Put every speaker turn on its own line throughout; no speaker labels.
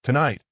Tonight,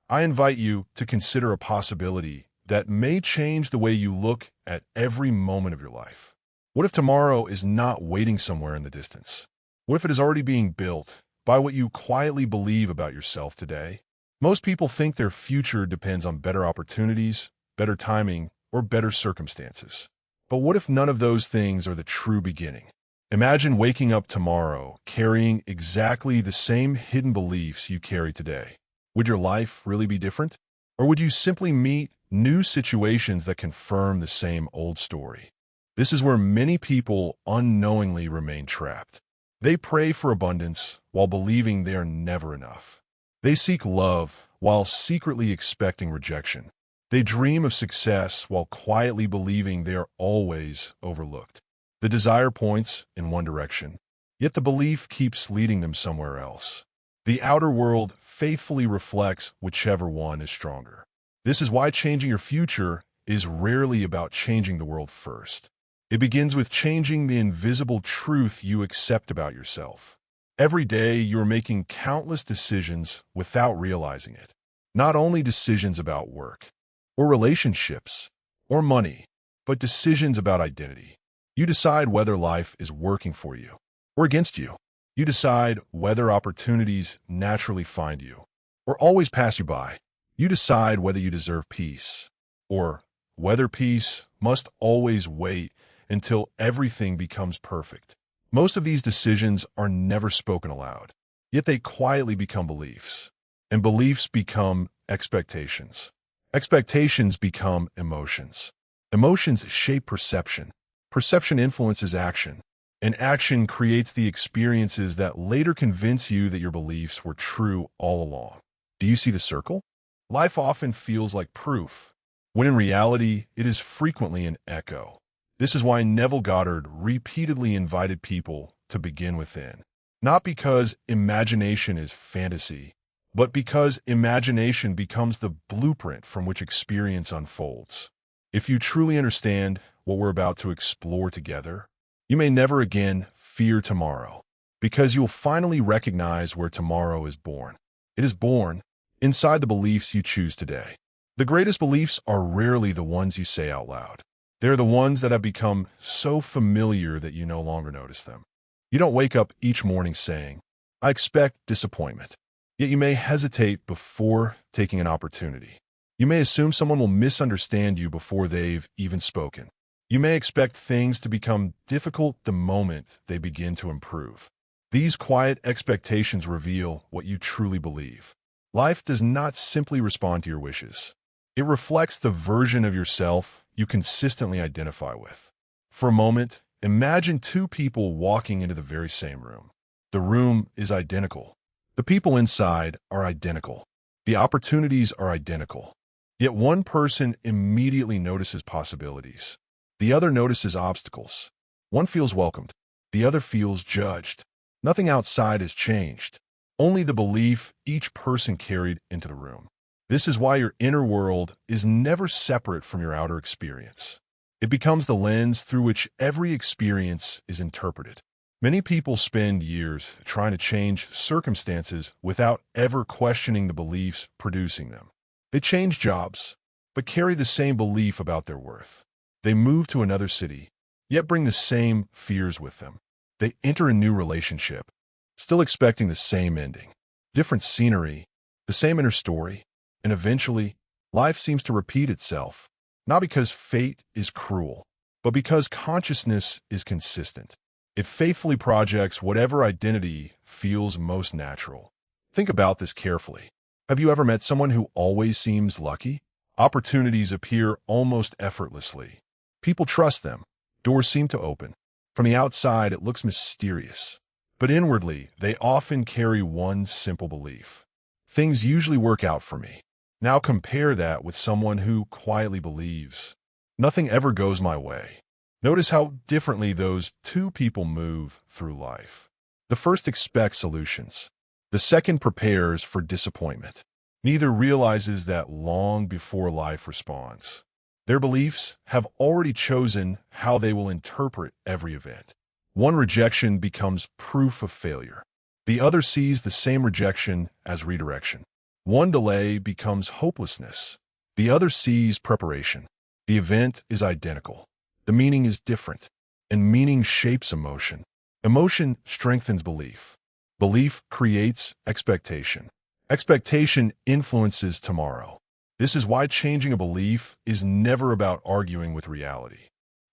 I invite you to consider a possibility that may change the way you look at every moment of your life. What if tomorrow is not waiting somewhere in the distance? What if it is already being built by what you quietly believe about yourself today? Most people think their future depends on better opportunities, better timing, or better circumstances. But what if none of those things are the true beginning? Imagine waking up tomorrow carrying exactly the same hidden beliefs you carry today. Would your life really be different? Or would you simply meet new situations that confirm the same old story? This is where many people unknowingly remain trapped. They pray for abundance while believing they are never enough. They seek love while secretly expecting rejection. They dream of success while quietly believing they are always overlooked. The desire points in one direction, yet the belief keeps leading them somewhere else. The outer world faithfully reflects whichever one is stronger. This is why changing your future is rarely about changing the world first. It begins with changing the invisible truth you accept about yourself. Every day, you're making countless decisions without realizing it. Not only decisions about work, or relationships, or money, but decisions about identity. You decide whether life is working for you or against you. You decide whether opportunities naturally find you or always pass you by. You decide whether you deserve peace or whether peace must always wait until everything becomes perfect. Most of these decisions are never spoken aloud, yet they quietly become beliefs, and beliefs become expectations. Expectations become emotions. Emotions shape perception. Perception influences action, and action creates the experiences that later convince you that your beliefs were true all along. Do you see the circle? Life often feels like proof, when in reality, it is frequently an echo. This is why Neville Goddard repeatedly invited people to begin within. Not because imagination is fantasy, but because imagination becomes the blueprint from which experience unfolds. If you truly understand what we're about to explore together, you may never again fear tomorrow, because you'll finally recognize where tomorrow is born. It is born inside the beliefs you choose today. The greatest beliefs are rarely the ones you say out loud. They're the ones that have become so familiar that you no longer notice them. You don't wake up each morning saying, "I expect disappointment." Yet you may hesitate before taking an opportunity. You may assume someone will misunderstand you before they've even spoken. You may expect things to become difficult the moment they begin to improve. These quiet expectations reveal what you truly believe. Life does not simply respond to your wishes. It reflects the version of yourself you consistently identify with. For a moment, imagine two people walking into the very same room. The room is identical. The people inside are identical. The opportunities are identical. Yet one person immediately notices possibilities. The other notices obstacles. One feels welcomed. The other feels judged. Nothing outside has changed. Only the belief each person carried into the room. This is why your inner world is never separate from your outer experience. It becomes the lens through which every experience is interpreted. Many people spend years trying to change circumstances without ever questioning the beliefs producing them. They change jobs, but carry the same belief about their worth. They move to another city, yet bring the same fears with them. They enter a new relationship, still expecting the same ending. Different scenery, the same inner story, and eventually, life seems to repeat itself, not because fate is cruel, but because consciousness is consistent. It faithfully projects whatever identity feels most natural. Think about this carefully. Have you ever met someone who always seems lucky? Opportunities appear almost effortlessly. People trust them. Doors seem to open. From the outside, it looks mysterious. But inwardly, they often carry one simple belief. Things usually work out for me. Now compare that with someone who quietly believes, nothing ever goes my way. Notice how differently those two people move through life. The first expects solutions. The second prepares for disappointment. Neither realizes that long before life responds. Their beliefs have already chosen how they will interpret every event. One rejection becomes proof of failure. The other sees the same rejection as redirection. One delay becomes hopelessness. The other sees preparation. The event is identical. The meaning is different. And meaning shapes emotion. Emotion strengthens belief. Belief creates expectation. Expectation influences tomorrow. This is why changing a belief is never about arguing with reality.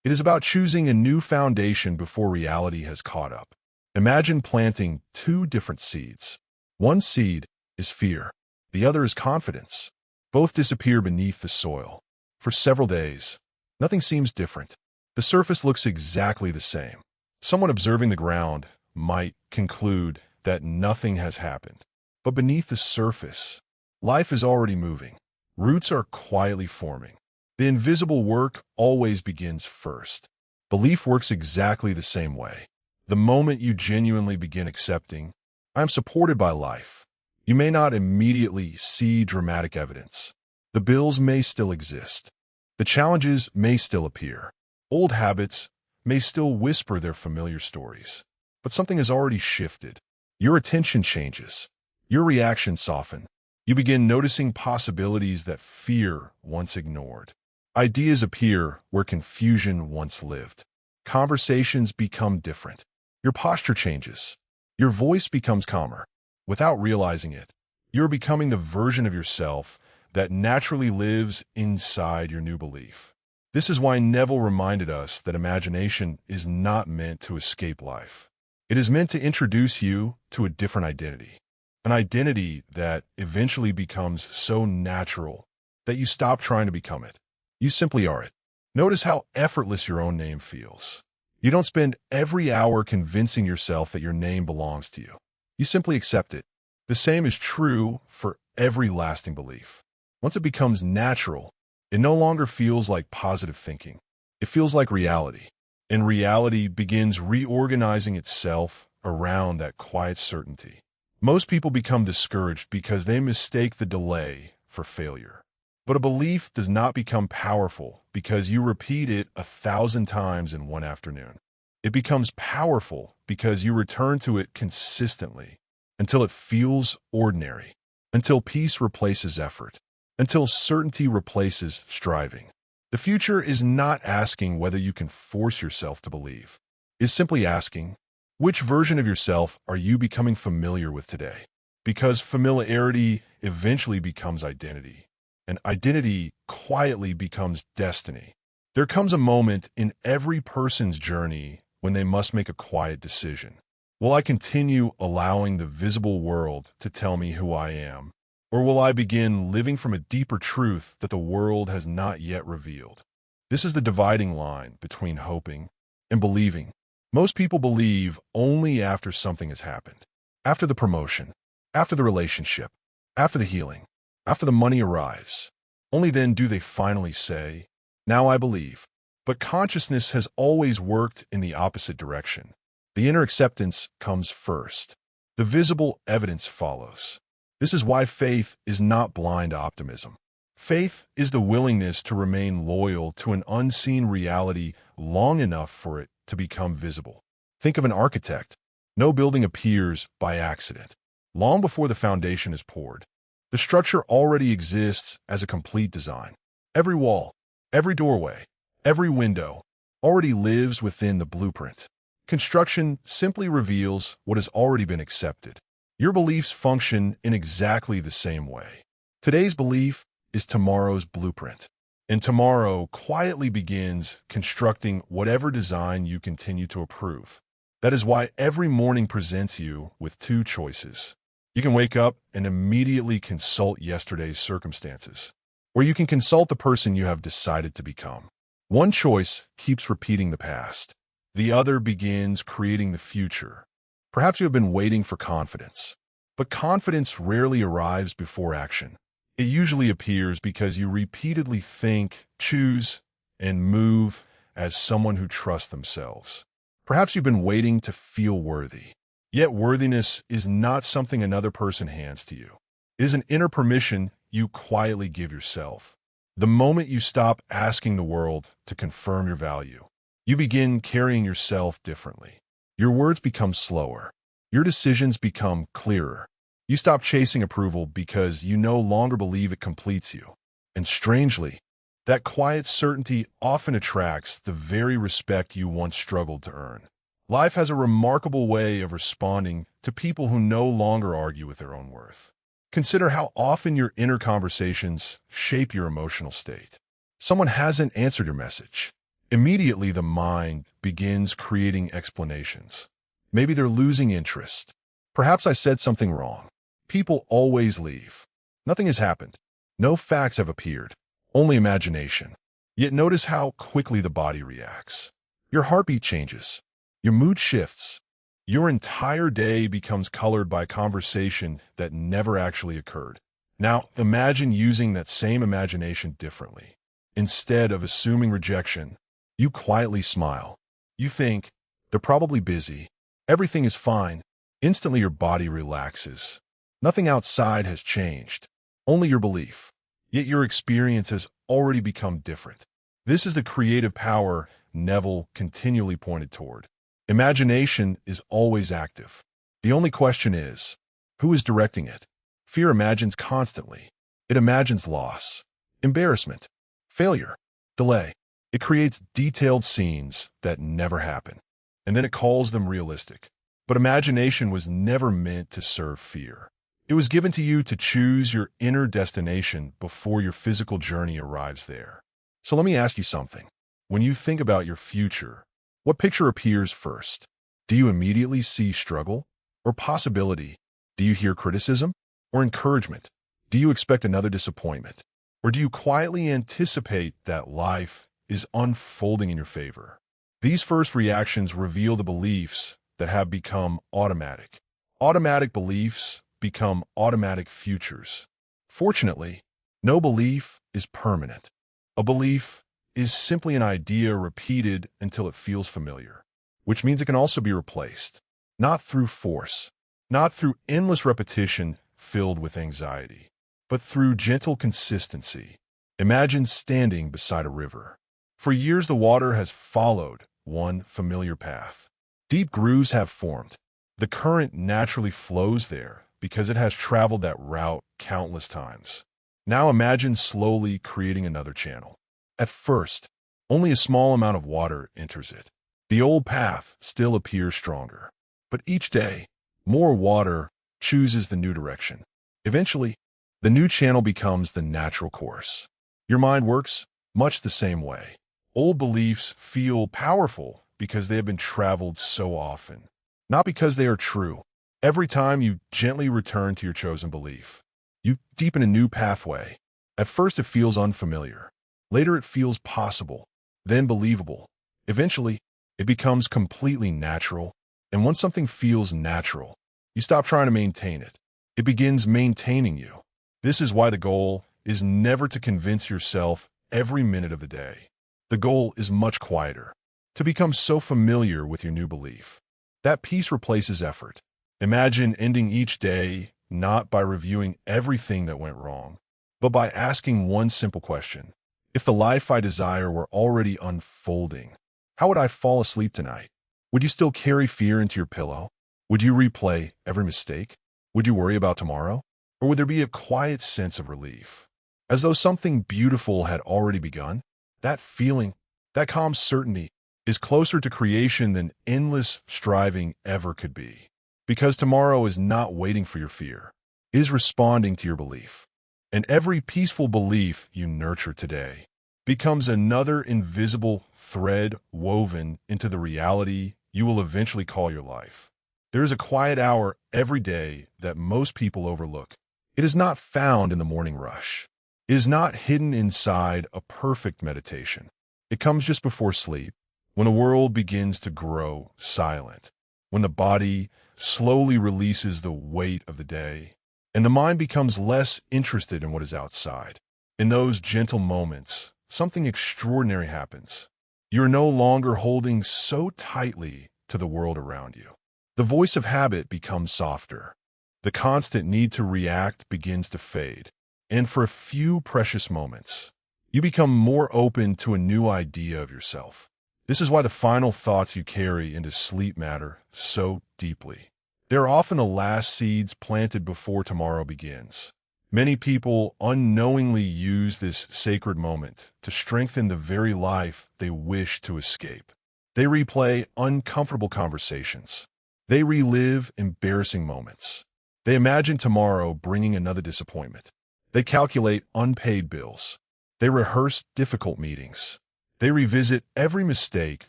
It is about choosing a new foundation before reality has caught up. Imagine planting two different seeds. One seed is fear. The other is confidence. Both disappear beneath the soil. For several days, nothing seems different. The surface looks exactly the same. Someone observing the ground might conclude that nothing has happened. But beneath the surface, life is already moving. Roots are quietly forming. The invisible work always begins first. Belief works exactly the same way. The moment you genuinely begin accepting, I am supported by life, you may not immediately see dramatic evidence. The bills may still exist. The challenges may still appear. Old habits may still whisper their familiar stories. But something has already shifted. Your attention changes. Your reactions soften. You begin noticing possibilities that fear once ignored. Ideas appear where confusion once lived. Conversations become different. Your posture changes. Your voice becomes calmer. Without realizing it, you're becoming the version of yourself that naturally lives inside your new belief. This is why Neville reminded us that imagination is not meant to escape life. It is meant to introduce you to a different identity. An identity that eventually becomes so natural that you stop trying to become it. You simply are it. Notice how effortless your own name feels. You don't spend every hour convincing yourself that your name belongs to you. You simply accept it. The same is true for every lasting belief. Once it becomes natural, it no longer feels like positive thinking. It feels like reality. And reality begins reorganizing itself around that quiet certainty. Most people become discouraged because they mistake the delay for failure. But a belief does not become powerful because you repeat it 1,000 times in one afternoon. It becomes powerful because you return to it consistently until it feels ordinary, until peace replaces effort, until certainty replaces striving. The future is not asking whether you can force yourself to believe. It's simply asking, which version of yourself are you becoming familiar with today? Because familiarity eventually becomes identity. And identity quietly becomes destiny. There comes a moment in every person's journey when they must make a quiet decision. Will I continue allowing the visible world to tell me who I am? Or will I begin living from a deeper truth that the world has not yet revealed? This is the dividing line between hoping and believing. Most people believe only after something has happened. After the promotion, after the relationship, after the healing, after the money arrives. Only then do they finally say, "Now I believe." But consciousness has always worked in the opposite direction. The inner acceptance comes first. The visible evidence follows. This is why faith is not blind optimism. Faith is the willingness to remain loyal to an unseen reality long enough for it to become visible. Think of an architect. No building appears by accident. Long before the foundation is poured, the structure already exists as a complete design. Every wall, every doorway, every window already lives within the blueprint. Construction simply reveals what has already been accepted. Your beliefs function in exactly the same way. Today's belief is tomorrow's blueprint. And tomorrow quietly begins constructing whatever design you continue to approve. That is why every morning presents you with two choices. You can wake up and immediately consult yesterday's circumstances, or you can consult the person you have decided to become. One choice keeps repeating the past. The other begins creating the future. Perhaps you have been waiting for confidence, but confidence rarely arrives before action. It usually appears because you repeatedly think, choose, and move as someone who trusts themselves. Perhaps you've been waiting to feel worthy. Yet worthiness is not something another person hands to you. It is an inner permission you quietly give yourself. The moment you stop asking the world to confirm your value, you begin carrying yourself differently. Your words become slower. Your decisions become clearer. You stop chasing approval because you no longer believe it completes you. And strangely, that quiet certainty often attracts the very respect you once struggled to earn. Life has a remarkable way of responding to people who no longer argue with their own worth. Consider how often your inner conversations shape your emotional state. Someone hasn't answered your message. Immediately, the mind begins creating explanations. Maybe they're losing interest. Perhaps I said something wrong. People always leave. Nothing has happened. No facts have appeared. Only imagination. Yet notice how quickly the body reacts. Your heartbeat changes. Your mood shifts. Your entire day becomes colored by a conversation that never actually occurred. Now, imagine using that same imagination differently. Instead of assuming rejection, you quietly smile. You think, they're probably busy. Everything is fine. Instantly, your body relaxes. Nothing outside has changed. Only your belief. Yet your experience has already become different. This is the creative power Neville continually pointed toward. Imagination is always active. The only question is, who is directing it? Fear imagines constantly. It imagines loss, embarrassment, failure, delay. It creates detailed scenes that never happen, and then it calls them realistic. But imagination was never meant to serve fear. It was given to you to choose your inner destination before your physical journey arrives there. So let me ask you something. When you think about your future, what picture appears first? Do you immediately see struggle or possibility? Do you hear criticism or encouragement? Do you expect another disappointment? Or do you quietly anticipate that life is unfolding in your favor? These first reactions reveal the beliefs that have become automatic. Automatic beliefs become automatic futures. Fortunately, no belief is permanent. A belief is simply an idea repeated until it feels familiar, which means it can also be replaced, not through force, not through endless repetition filled with anxiety, but through gentle consistency. Imagine standing beside a river. For years, the water has followed one familiar path. Deep grooves have formed. The current naturally flows there because it has traveled that route countless times. Now imagine slowly creating another channel. At first, only a small amount of water enters it. The old path still appears stronger. But each day, more water chooses the new direction. Eventually, the new channel becomes the natural course. Your mind works much the same way. Old beliefs feel powerful because they have been traveled so often, not because they are true. Every time you gently return to your chosen belief, you deepen a new pathway. At first, it feels unfamiliar. Later, it feels possible, then believable. Eventually, it becomes completely natural. And once something feels natural, you stop trying to maintain it. It begins maintaining you. This is why the goal is never to convince yourself every minute of the day. The goal is much quieter, to become so familiar with your new belief. That peace replaces effort. Imagine ending each day not by reviewing everything that went wrong, but by asking one simple question. If the life I desire were already unfolding, how would I fall asleep tonight? Would you still carry fear into your pillow? Would you replay every mistake? Would you worry about tomorrow? Or would there be a quiet sense of relief, as though something beautiful had already begun? That feeling, that calm certainty, is closer to creation than endless striving ever could be. Because tomorrow is not waiting for your fear. It is responding to your belief. And every peaceful belief you nurture today becomes another invisible thread woven into the reality you will eventually call your life. There is a quiet hour every day that most people overlook. It is not found in the morning rush. It is not hidden inside a perfect meditation. It comes just before sleep, when the world begins to grow silent, when the body slowly releases the weight of the day, and the mind becomes less interested in what is outside. In those gentle moments, something extraordinary happens. You are no longer holding so tightly to the world around you. The voice of habit becomes softer. The constant need to react begins to fade. And for a few precious moments, you become more open to a new idea of yourself. This is why the final thoughts you carry into sleep matter so deeply. They're often the last seeds planted before tomorrow begins. Many people unknowingly use this sacred moment to strengthen the very life they wish to escape. They replay uncomfortable conversations. They relive embarrassing moments. They imagine tomorrow bringing another disappointment. They calculate unpaid bills. They rehearse difficult meetings. They revisit every mistake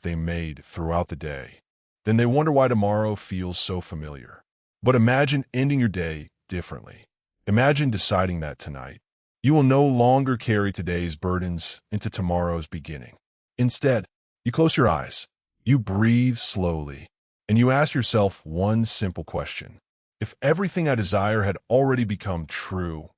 they made throughout the day. Then they wonder why tomorrow feels so familiar. But imagine ending your day differently. Imagine deciding that tonight. You will no longer carry today's burdens into tomorrow's beginning. Instead, you close your eyes, you breathe slowly, and you ask yourself one simple question. If everything I desire had already become true,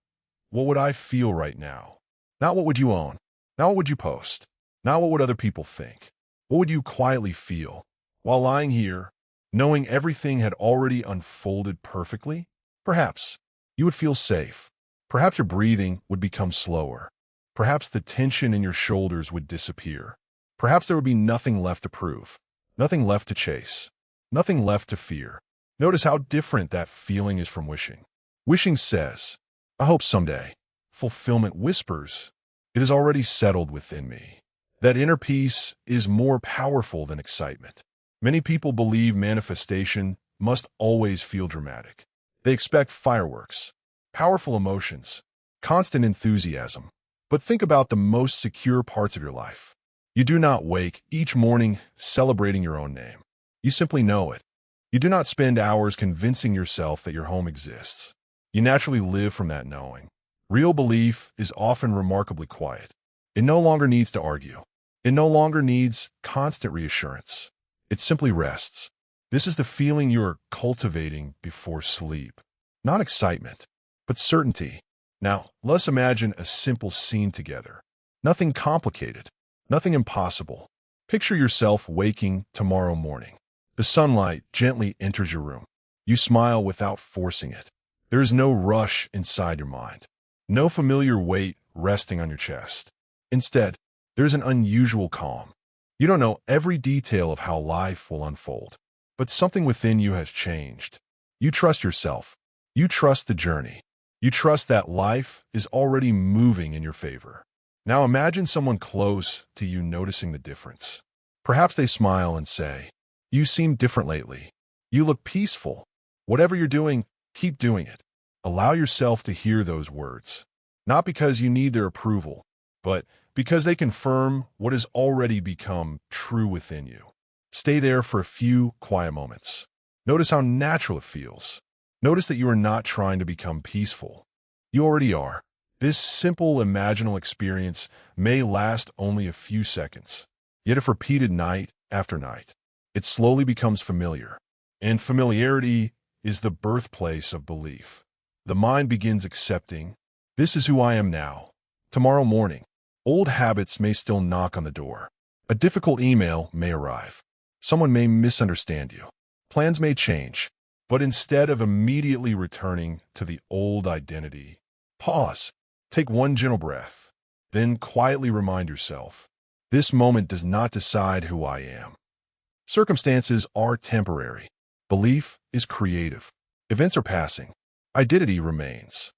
what would I feel right now? Not what would you own, not what would you post, not what would other people think. What would you quietly feel while lying here, knowing everything had already unfolded perfectly? Perhaps you would feel safe. Perhaps your breathing would become slower. Perhaps the tension in your shoulders would disappear. Perhaps there would be nothing left to prove, nothing left to chase, nothing left to fear. Notice how different that feeling is from wishing. Wishing says, I hope someday. Fulfillment whispers, it is already settled within me. That inner peace is more powerful than excitement. Many people believe manifestation must always feel dramatic. They expect fireworks, powerful emotions, constant enthusiasm. But think about the most secure parts of your life. You do not wake each morning celebrating your own name. You simply know it. You do not spend hours convincing yourself that your home exists. You naturally live from that knowing. Real belief is often remarkably quiet. It no longer needs to argue. It no longer needs constant reassurance. It simply rests. This is the feeling you are cultivating before sleep. Not excitement, but certainty. Now, let's imagine a simple scene together. Nothing complicated, nothing impossible. Picture yourself waking tomorrow morning. The sunlight gently enters your room. You smile without forcing it. There is no rush inside your mind. No familiar weight resting on your chest. Instead, there is an unusual calm. You don't know every detail of how life will unfold, but something within you has changed. You trust yourself. You trust the journey. You trust that life is already moving in your favor. Now imagine someone close to you noticing the difference. Perhaps they smile and say, you seem different lately. You look peaceful. Whatever you're doing, keep doing it. Allow yourself to hear those words. Not because you need their approval, but because they confirm what has already become true within you. Stay there for a few quiet moments. Notice how natural it feels. Notice that you are not trying to become peaceful. You already are. This simple imaginal experience may last only a few seconds. Yet if repeated night after night, it slowly becomes familiar. And familiarity is the birthplace of belief. The mind begins accepting, this is who I am now. Tomorrow morning, old habits may still knock on the door. A difficult email may arrive. Someone may misunderstand you. Plans may change. But instead of immediately returning to the old identity, pause, take one gentle breath, then quietly remind yourself, this moment does not decide who I am. Circumstances are temporary. Belief is creative. Events are passing. Identity remains.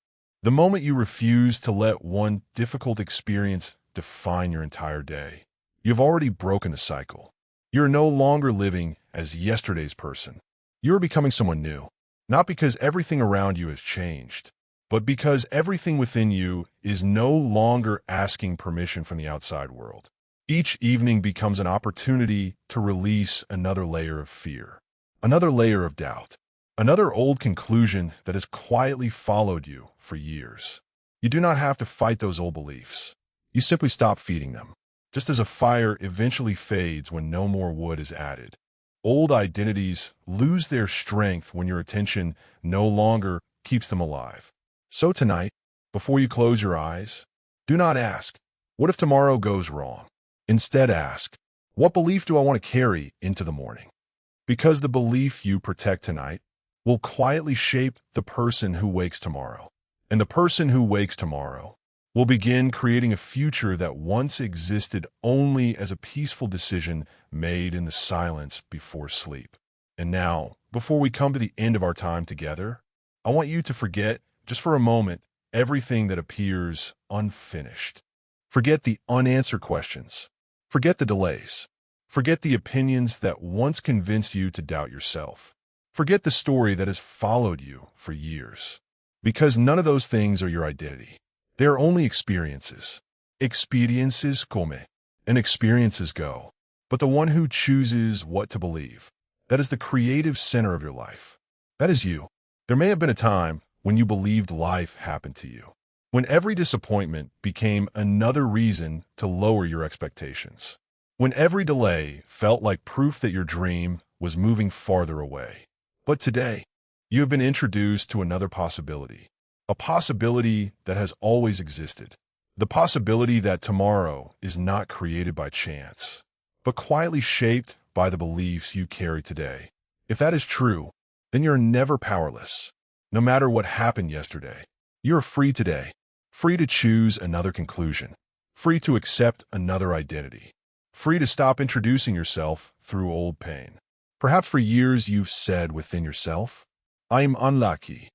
The moment you refuse to let one difficult experience define your entire day, you've already broken the cycle. You're no longer living as yesterday's person. You are becoming someone new, not because everything around you has changed, but because everything within you is no longer asking permission from the outside world. Each evening becomes an opportunity to release another layer of fear, another layer of doubt, another old conclusion that has quietly followed you for years. You do not have to fight those old beliefs. You simply stop feeding them, just as a fire eventually fades when no more wood is added. Old identities lose their strength when your attention no longer keeps them alive. So tonight, before you close your eyes, do not ask, what if tomorrow goes wrong? Instead ask, what belief do I want to carry into the morning? Because the belief you protect tonight will quietly shape the person who wakes tomorrow. And the person who wakes tomorrow will begin creating a future that once existed only as a peaceful decision made in the silence before sleep. And now, before we come to the end of our time together, I want you to forget, just for a moment, everything that appears unfinished. Forget the unanswered questions. Forget the delays. Forget the opinions that once convinced you to doubt yourself. Forget the story that has followed you for years. Because none of those things are your identity. They are only experiences. Experiences come, and experiences go. But the one who chooses what to believe, that is the creative center of your life. That is you. There may have been a time when you believed life happened to you, when every disappointment became another reason to lower your expectations, when every delay felt like proof that your dream was moving farther away. But today, you have been introduced to another possibility, a possibility that has always existed, the possibility that tomorrow is not created by chance, but quietly shaped by the beliefs you carry today. If that is true, then you're never powerless. No matter what happened yesterday, you're free today, free to choose another conclusion, free to accept another identity, free to stop introducing yourself through old pain. Perhaps for years you've said within yourself, I'm unlucky.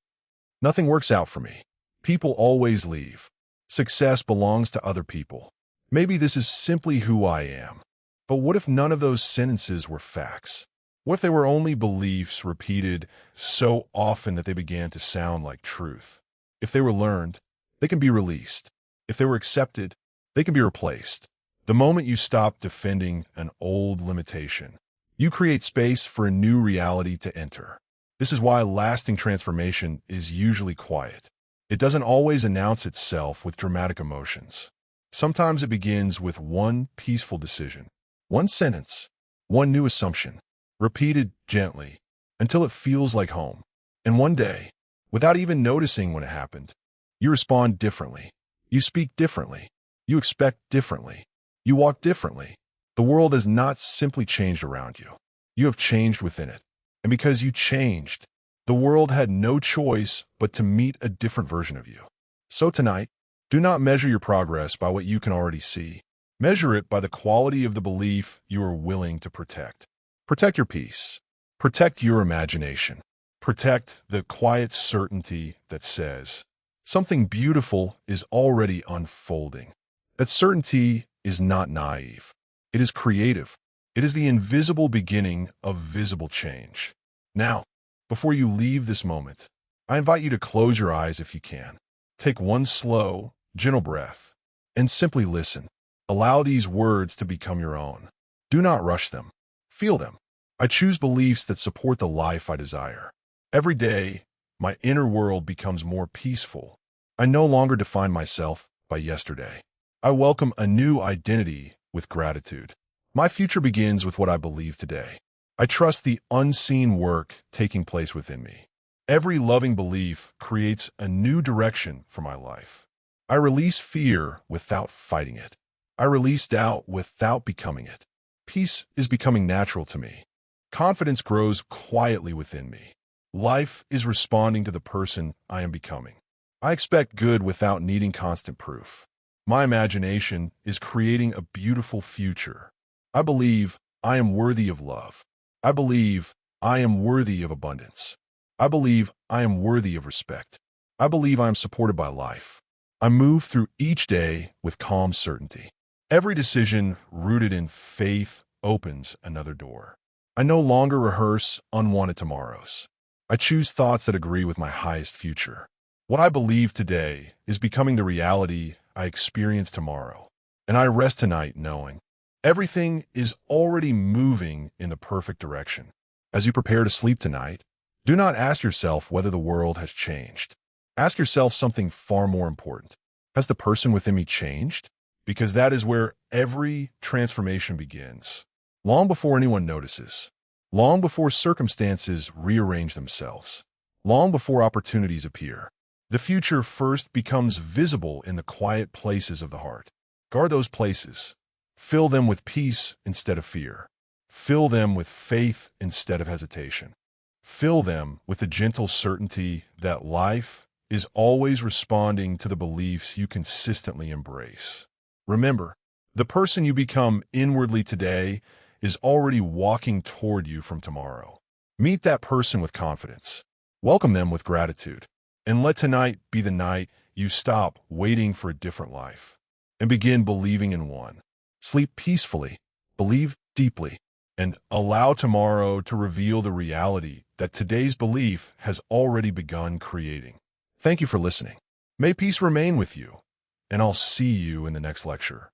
Nothing works out for me. People always leave. Success belongs to other people. Maybe this is simply who I am. But what if none of those sentences were facts? What if they were only beliefs repeated so often that they began to sound like truth? If they were learned, they can be released. If they were accepted, they can be replaced. The moment you stop defending an old limitation, you create space for a new reality to enter. This is why lasting transformation is usually quiet. It doesn't always announce itself with dramatic emotions. Sometimes it begins with one peaceful decision, one sentence, one new assumption, repeated gently until it feels like home. And one day, without even noticing when it happened, you respond differently. You speak differently. You expect differently. You walk differently. The world has not simply changed around you. You have changed within it. And because you changed, the world had no choice but to meet a different version of you. So tonight, do not measure your progress by what you can already see. Measure it by the quality of the belief you are willing to protect. Protect your peace. Protect your imagination. Protect the quiet certainty that says, something beautiful is already unfolding. That certainty is not naive. It is creative. It is the invisible beginning of visible change. Now, before you leave this moment, I invite you to close your eyes if you can. Take one slow, gentle breath and simply listen. Allow these words to become your own. Do not rush them. Feel them. I choose beliefs that support the life I desire. Every day, my inner world becomes more peaceful. I no longer define myself by yesterday. I welcome a new identity with gratitude. My future begins with what I believe today. I trust the unseen work taking place within me. Every loving belief creates a new direction for my life. I release fear without fighting it. I release doubt without becoming it. Peace is becoming natural to me. Confidence grows quietly within me. Life is responding to the person I am becoming. I expect good without needing constant proof. My imagination is creating a beautiful future. I believe I am worthy of love. I believe I am worthy of abundance. I believe I am worthy of respect. I believe I am supported by life. I move through each day with calm certainty. Every decision rooted in faith opens another door. I no longer rehearse unwanted tomorrows. I choose thoughts that agree with my highest future. What I believe today is becoming the reality I experience tomorrow. And I rest tonight knowing everything is already moving in the perfect direction. As you prepare to sleep tonight, do not ask yourself whether the world has changed. Ask yourself something far more important. Has the person within me changed? Because that is where every transformation begins. Long before anyone notices. Long before circumstances rearrange themselves. Long before opportunities appear. The future first becomes visible in the quiet places of the heart. Guard those places. Fill them with peace instead of fear. Fill them with faith instead of hesitation. Fill them with the gentle certainty that life is always responding to the beliefs you consistently embrace. Remember, the person you become inwardly today is already walking toward you from tomorrow. Meet that person with confidence. Welcome them with gratitude. And let tonight be the night you stop waiting for a different life and begin believing in one. Sleep peacefully, believe deeply, and allow tomorrow to reveal the reality that today's belief has already begun creating. Thank you for listening. May peace remain with you, and I'll see you in the next lecture.